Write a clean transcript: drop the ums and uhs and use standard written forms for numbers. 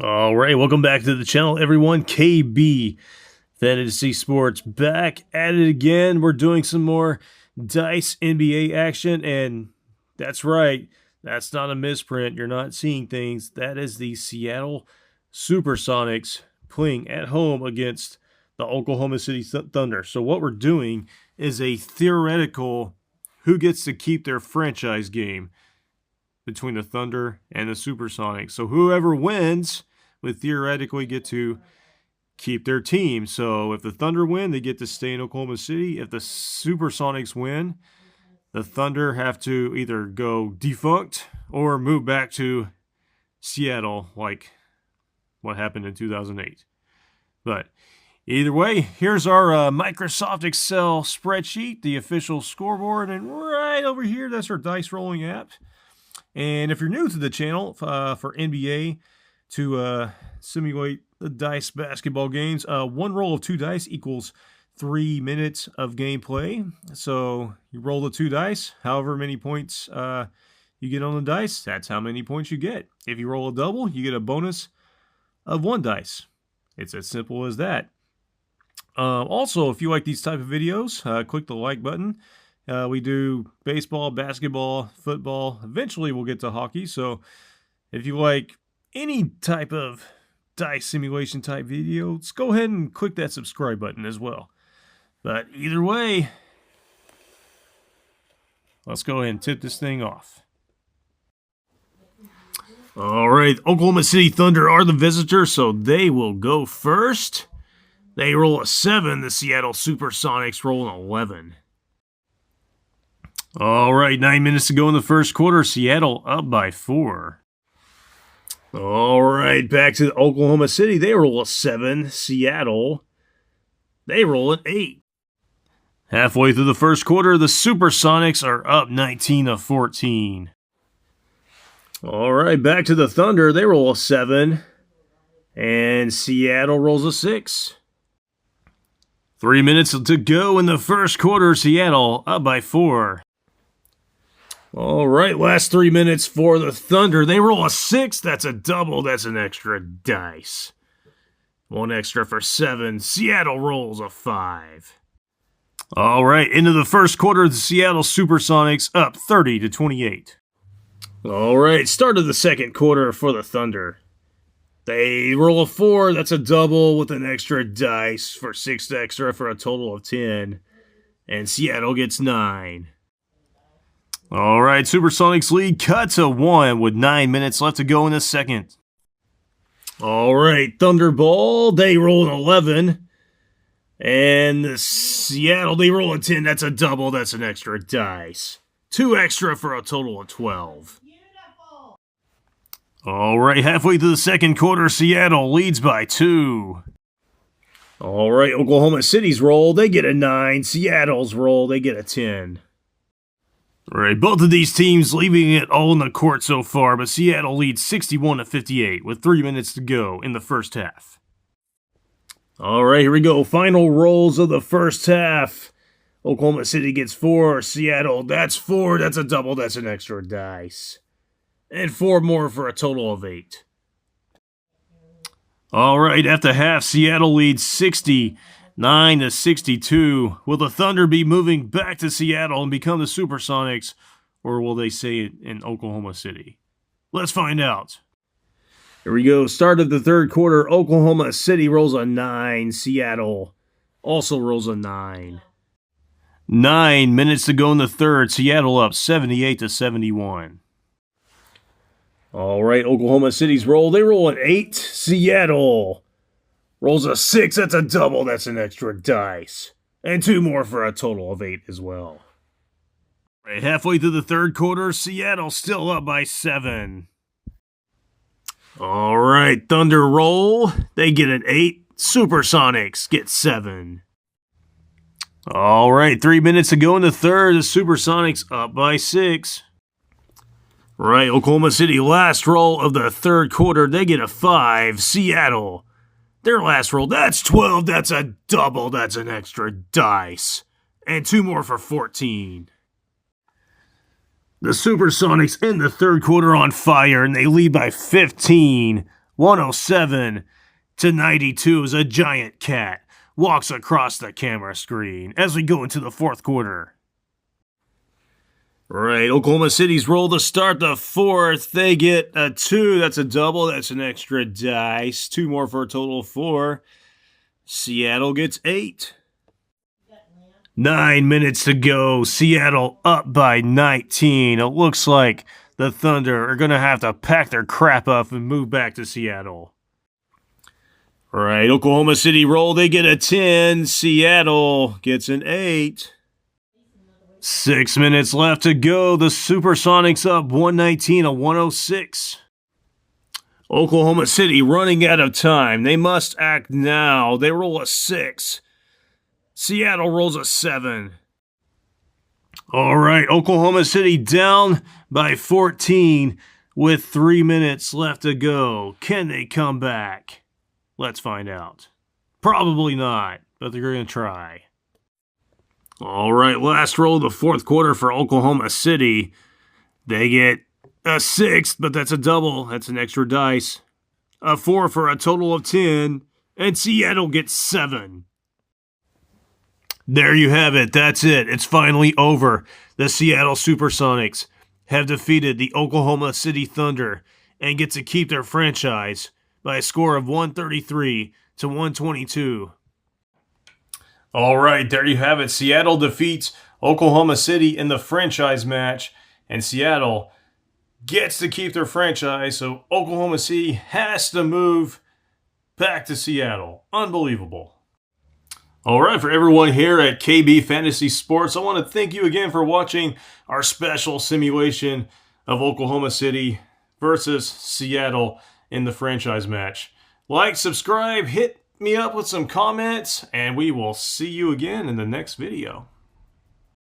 All right, welcome back to the channel, everyone. KB Fantasy Sports back at it again. We're doing some more Dice NBA action, and that's right, that's not a misprint. You're not seeing things. That is the Seattle Supersonics playing at home against the Oklahoma City Thunder. So what we're doing is a theoretical who gets to keep their franchise game between the Thunder and the Supersonics. So whoever wins would theoretically get to keep their team. So if the Thunder win, they get to stay in Oklahoma City. If the Supersonics win, the Thunder have to either go defunct or move back to Seattle, like what happened in 2008. But either way, here's our Microsoft Excel spreadsheet, the official scoreboard, and right over here, that's our dice rolling app. And if you're new to the channel for NBA to simulate the dice basketball games, one roll of 2 dice equals 3 minutes of gameplay. So you roll the 2 dice, however many points you get on the dice, that's how many points you get. If you roll a double, you get a bonus of 1 dice. It's as simple as that. Also, if you like these type of videos, click the like button. We do baseball, basketball, football. Eventually, we'll get to hockey. So if you like any type of dice simulation type videos, go ahead and click that subscribe button as well. But either way, let's go ahead and tip this thing off. All right, Oklahoma City Thunder are the visitors, so they will go first. They roll a 7. The Seattle Supersonics roll an 11. All right, 9 minutes to go in the first quarter. Seattle up by 4. All right, back to Oklahoma City. They roll a 7. Seattle, they roll an 8. Halfway through the first quarter, the Supersonics are up 19-14. All right, back to the Thunder. They roll a 7, and Seattle rolls a 6. 3 minutes to go in the first quarter. Seattle up by 4. All right, last 3 minutes for the Thunder. They roll a 6. That's a double. That's an extra dice. 1 extra for 7. Seattle rolls a 5. All right, into the first quarter, the Seattle Supersonics up 30-28. All right, start of the second quarter for the Thunder. They roll a 4. That's a double with an extra dice for 6 extra for a total of 10. And Seattle gets 9. All right, Supersonics lead cut to 1 with 9 minutes left to go in the second. All right, Thunderball, they roll an 11. And the Seattle, they roll a 10. That's a double. That's an extra dice. 2 extra for a total of 12. Beautiful. All right, halfway through the second quarter, Seattle leads by 2. All right, Oklahoma City's roll, they get a 9. Seattle's roll, they get a 10. All right, both of these teams leaving it all in the court so far, but Seattle leads 61-58 with 3 minutes to go in the first half. All right, here we go. Final rolls of the first half. Oklahoma City gets 4. Seattle, that's 4. That's a double. That's an extra dice. And 4 more for a total of 8. All right, after half, Seattle leads 69-62. Will the Thunder be moving back to Seattle and become the Supersonics, or will they stay in Oklahoma City? Let's find out. Here we go. Start of the third quarter. Oklahoma City rolls a 9. Seattle also rolls a 9. 9 minutes to go in the third. Seattle up 78-71. All right, Oklahoma City's roll. They roll an 8. Seattle rolls a 6. That's a double. That's an extra dice. And 2 more for a total of 8 as well. All right, halfway through the third quarter, Seattle still up by 7. All right, Thunder roll. They get an 8. Supersonics get 7. All right, 3 minutes to go in the third. The Supersonics up by 6. Right, Oklahoma City last roll of the third quarter. They get a 5. Seattle, their last roll, that's 12. That's a double. That's an extra dice. And 2 more for 14. The Supersonics end the third quarter on fire, and they lead by 15 107-92 as a giant cat walks across the camera screen as we go into the fourth quarter. Right, Oklahoma City's roll to start the fourth. They get a 2. That's a double. That's an extra dice. 2 more for a total of 4. Seattle gets 8. 9 minutes to go. Seattle up by 19. It looks like the Thunder are going to have to pack their crap up and move back to Seattle. All right, Oklahoma City roll. They get a 10. Seattle gets an 8. 6 minutes left to go. The Supersonics up 119-106. Oklahoma City running out of time. They must act now. They roll a 6. Seattle rolls a 7. All right, Oklahoma City down by 14 with 3 minutes left to go. Can they come back? Let's find out. Probably not, but they're going to try. All right, last roll of the fourth quarter for Oklahoma City. They get a 6, but that's a double. That's an extra dice. A 4 for a total of 10. And Seattle gets 7. There you have it. That's it. It's finally over. The Seattle Supersonics have defeated the Oklahoma City Thunder and get to keep their franchise by a score of 133-122. All right, there you have it. Seattle defeats Oklahoma City in the franchise match, and Seattle gets to keep their franchise, so Oklahoma City has to move back to Seattle. Unbelievable. All right, for everyone here at KB Fantasy Sports, I want to thank you again for watching our special simulation of Oklahoma City versus Seattle in the franchise match. Like, subscribe, hit me up with some comments, and we will see you again in the next video.